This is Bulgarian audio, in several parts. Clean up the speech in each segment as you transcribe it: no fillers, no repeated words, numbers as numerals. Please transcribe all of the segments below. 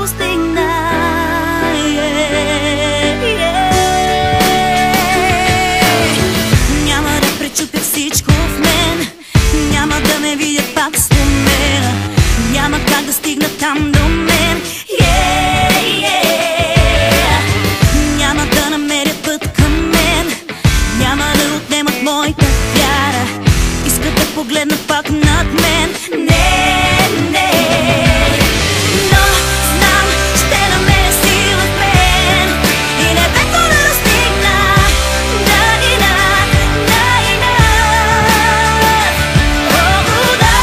постигна. Няма да пречупя всичко в мен, няма да ме видят пак с мен, няма как да стигна там до мен. Няма да намеря път към мен, няма да отнемат моята вяра, искат да погледнат пак над мен. Не, не. Но знам, ще намеря сила в мен и небето да достигна. О, да,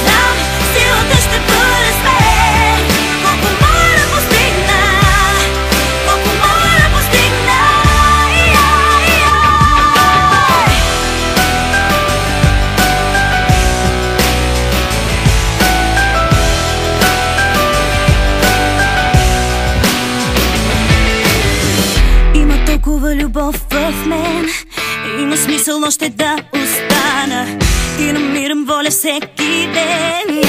знам, силата ще бъде с мен. Колко мога да постигна, колко мога да постигна. Има толкова любов в мен, има смисъл още да остана и намирам воля всеки ден.